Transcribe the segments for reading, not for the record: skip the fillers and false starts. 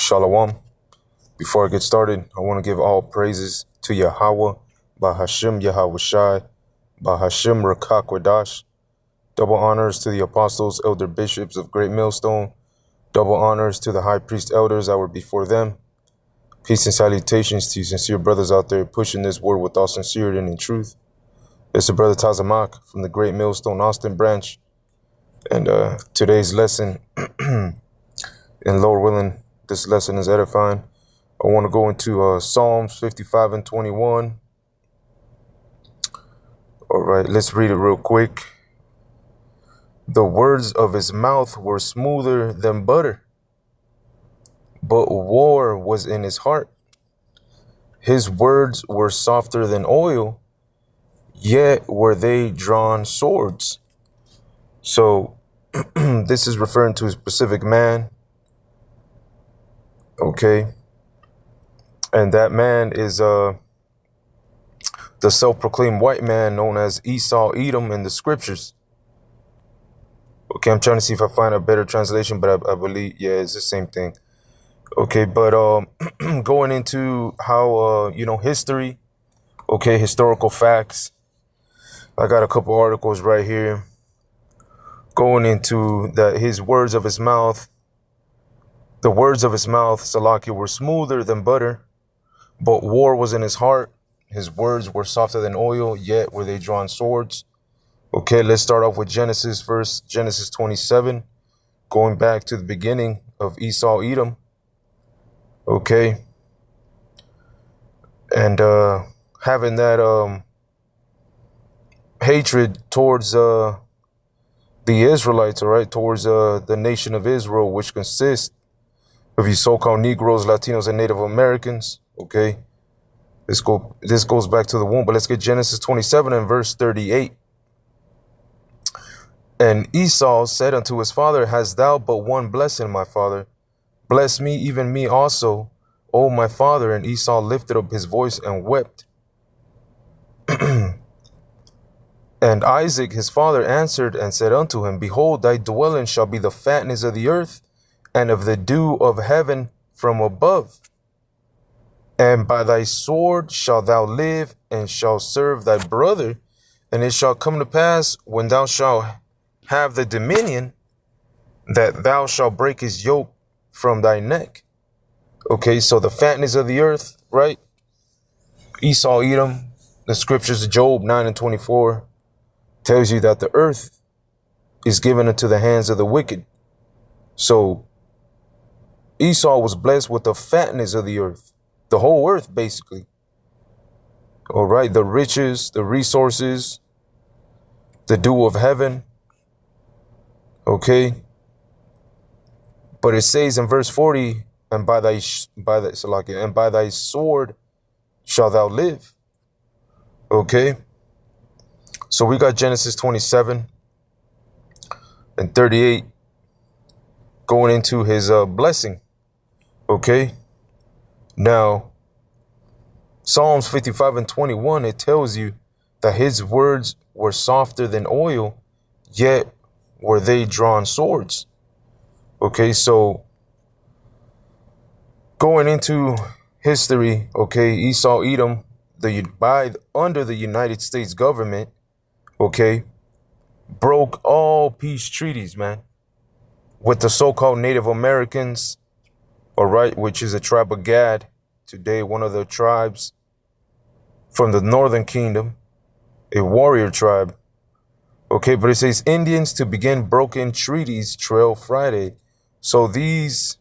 Shalom. Before I get started, I want to give all praises to Yahweh, Bahashim Yahweh Shai, Bahashim Rakakwadash. Double honors to the apostles, elder bishops of Great Millstone. Double honors to the high priest elders that were before them. Peace and salutations to you sincere brothers out there pushing this word with all sincerity and in truth. It's the brother Tazamak from the Great Millstone Austin branch. And today's lesson, and Lord willing, this lesson is edifying. I want to go into Psalms 55 and 21. All right, let's read it real quick. The words of his mouth were smoother than butter, but war was in his heart. His words were softer than oil, yet were they drawn swords. So this is referring to a specific man. Okay. And that man is the self-proclaimed white man known as Esau Edom in the scriptures. Okay, I'm trying to see if I find a better translation, but I believe, yeah, it's the same thing. Okay, but going into how, history, okay, historical facts. I got a couple articles right here going into that his words of his mouth, the words of his mouth, Salakia, were smoother than butter, but war was in his heart. His words were softer than oil, yet were they drawn swords. Okay, let's start off with Genesis first. Genesis 27, going back to the beginning of Esau Edom. Okay. And having that hatred towards the Israelites, all right, towards the nation of Israel, which consists of you so-called Negroes, Latinos, and Native Americans. Okay. This goes back to the womb, but let's get Genesis 27 and verse 38. And Esau said unto his father, Hast thou but one blessing, my father? Bless me, even me also, O my father. And Esau lifted up his voice and wept. And Isaac his father answered and said unto him, Behold, thy dwelling shall be the fatness of the earth, and of the dew of heaven from above. And by thy sword shalt thou live, and shalt serve thy brother. And it shall come to pass, when thou shalt have the dominion, that thou shalt break his yoke from thy neck. Okay, so the fatness of the earth, right? Esau Edom, the scriptures of Job 9 and 24 tells you that the earth is given into the hands of the wicked. So Esau was blessed with the fatness of the earth, the whole earth, basically. All right, the riches, the resources, the dew of heaven. Okay. But it says in verse 40, and by thy sword shalt thou live. Okay. So we got Genesis 27 and 38 going into his blessing. Okay. Now, Psalms 55 and 21, it tells you that his words were softer than oil, yet were they drawn swords. Okay, so going into history, okay, Esau Edom, under the United States government, okay, broke all peace treaties, man, with the so-called Native Americans, all right, which is a tribe of Gad, today one of the tribes from the Northern Kingdom, a warrior tribe. Okay, but it says Indians to begin broken treaties Trail Friday. So these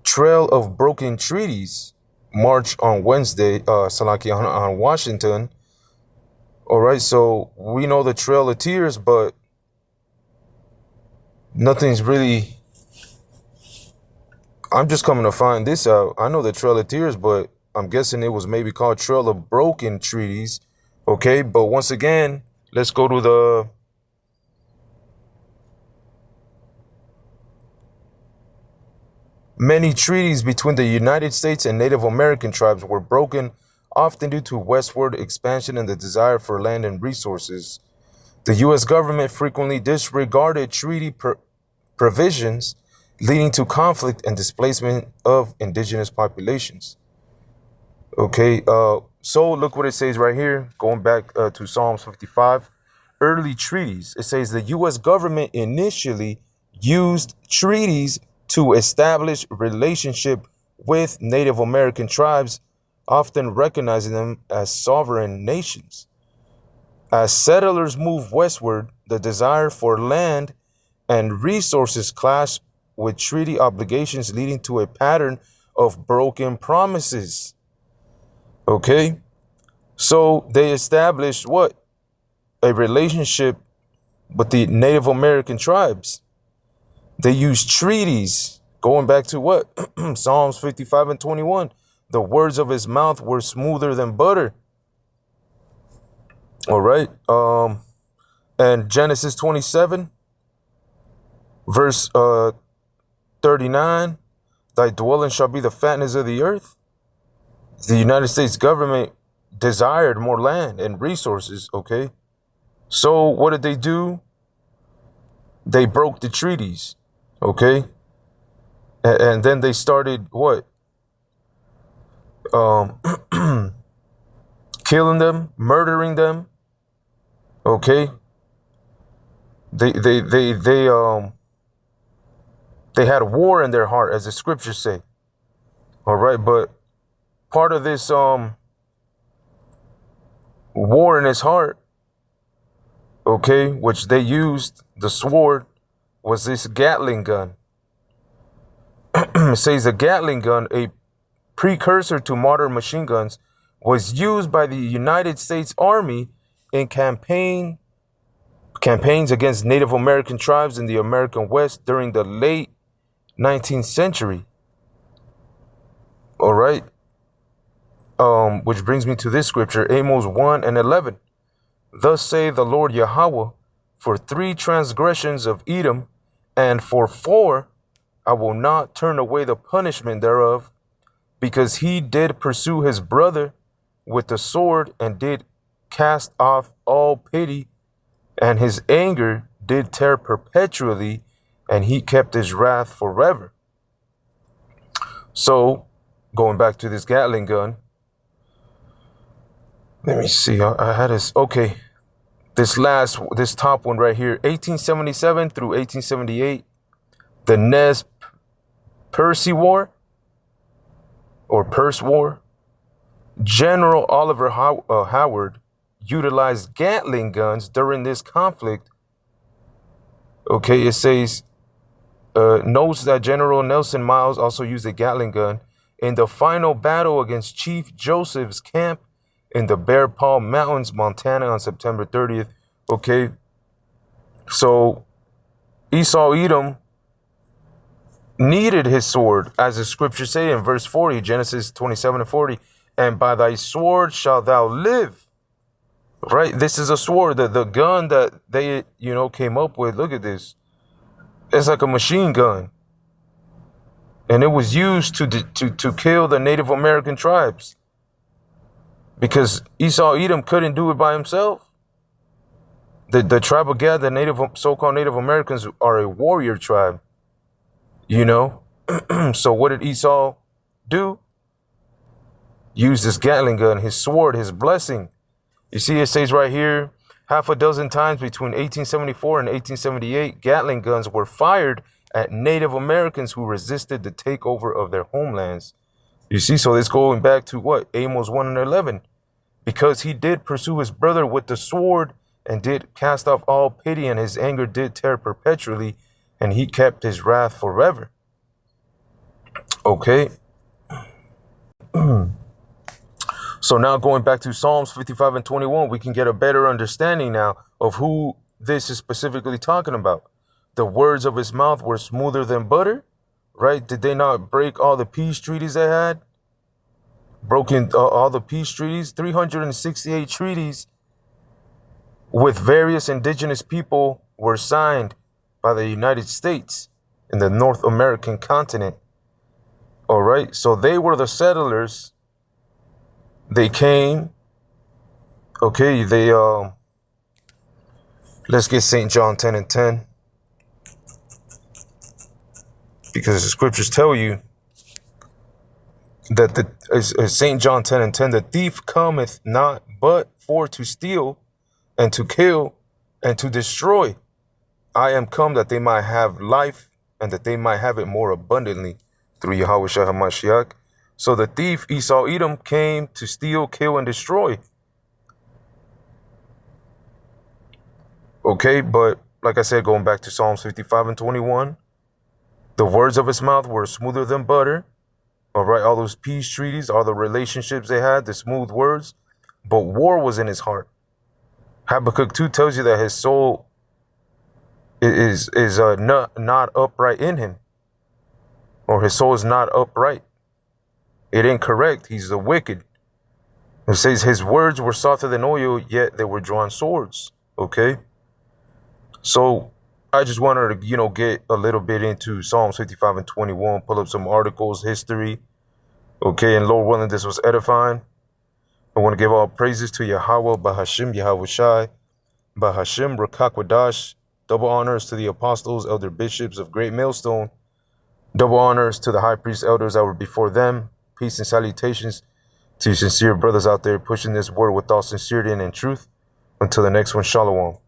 trail of broken treaties march on Wednesday, on Washington. All right, so we know the Trail of Tears, but nothing's really. I'm just coming to find this out. I know the Trail of Tears, but I'm guessing it was maybe called Trail of Broken Treaties. Okay, but once again, let's go to the many treaties between the United States and Native American tribes were broken, often due to westward expansion and the desire for land and resources. The U.S. government frequently disregarded treaty provisions leading to conflict and displacement of indigenous populations. Okay, so look what it says right here, going back to Psalms 55. Early treaties. It says the U.S. government initially used treaties to establish relationship with Native American tribes, often recognizing them as sovereign nations. As settlers moved westward, the desire for land and resources clashed with treaty obligations, leading to a pattern of broken promises. Okay, so they established what? A relationship with the Native American tribes. They used treaties, going back to what? Psalms 55 and 21. The words of his mouth were smoother than butter. All right. And Genesis 27, verse 39, thy dwelling shall be the fatness of the earth. The United States government desired more land and resources, okay? So what did they do? They broke the treaties, okay? And then they started what? Killing them, murdering them, okay? They had war in their heart, as the scriptures say. All right, but part of this war in his heart, okay, which they used, the sword, was this Gatling gun. It says the Gatling gun, a precursor to modern machine guns, was used by the United States Army in campaigns against Native American tribes in the American West during the late 19th century. All right. Which brings me to this scripture, Amos 1 and 11. Thus saith the Lord Yahweh, for 3 transgressions of Edom, and for 4 I will not turn away the punishment thereof, because he did pursue his brother with the sword, and did cast off all pity, and his anger did tear perpetually, and he kept his wrath forever. So, going back to this Gatling gun, let me see, I had this, okay, this top one right here, 1877 through 1878, the Nez Perce War, or Perce War. General Oliver Howard utilized Gatling guns during this conflict. Okay, it says, notes that General Nelson Miles also used a Gatling gun in the final battle against Chief Joseph's camp in the Bear Paw Mountains, Montana on September 30th. Okay, so Esau Edom needed his sword, as the scriptures say in verse 40, Genesis 27 and 40, and by thy sword shalt thou live. Right? This is a sword, the gun that they, came up with. Look at this. It's like a machine gun. And it was used to kill the Native American tribes. Because Esau Edom couldn't do it by himself. The tribe of Gad, the so-called Native Americans, are a warrior tribe. So what did Esau do? Use this Gatling gun, his sword, his blessing. You see, it says right here, half a dozen times between 1874 and 1878, Gatling guns were fired at Native Americans who resisted the takeover of their homelands. You see, so it's going back to what? Amos 1 and 11. Because he did pursue his brother with the sword, and did cast off all pity, and his anger did tear perpetually, and he kept his wrath forever. Okay. So now going back to Psalms 55 and 21, we can get a better understanding now of who this is specifically talking about. The words of his mouth were smoother than butter, right? Did they not break all the peace treaties they had? Broken all the peace treaties, 368 treaties with various indigenous people were signed by the United States in the North American continent. All right, so they were the settlers. They came. Okay, let's get St. John 10 and 10. Because the scriptures tell you that as St. John 10:10, the thief cometh not but for to steal and to kill and to destroy. I am come that they might have life and that they might have it more abundantly through Yahushua HaMashiach. So the thief Esau Edom came to steal, kill, and destroy. Okay, but like I said, going back to Psalms 55:21, the words of his mouth were smoother than butter. All right, all those peace treaties, all the relationships they had, the smooth words, but war was in his heart. Habakkuk 2 tells you that his soul is not upright in him, or his soul is not upright. It ain't correct. He's the wicked. It says his words were softer than oil, yet they were drawn swords. Okay, so I just wanted to, get a little bit into Psalms 55:21, pull up some articles, history. Okay, and Lord willing, this was edifying. I want to give all praises to Yahweh, Bahashim, Yahushai, Bahashim, Rakakwadash. Double honors to the apostles, elder bishops of Great Millstone. Double honors to the high priest elders that were before them. Peace and salutations to you sincere brothers out there pushing this word with all sincerity and in truth. Until the next one, Shalom.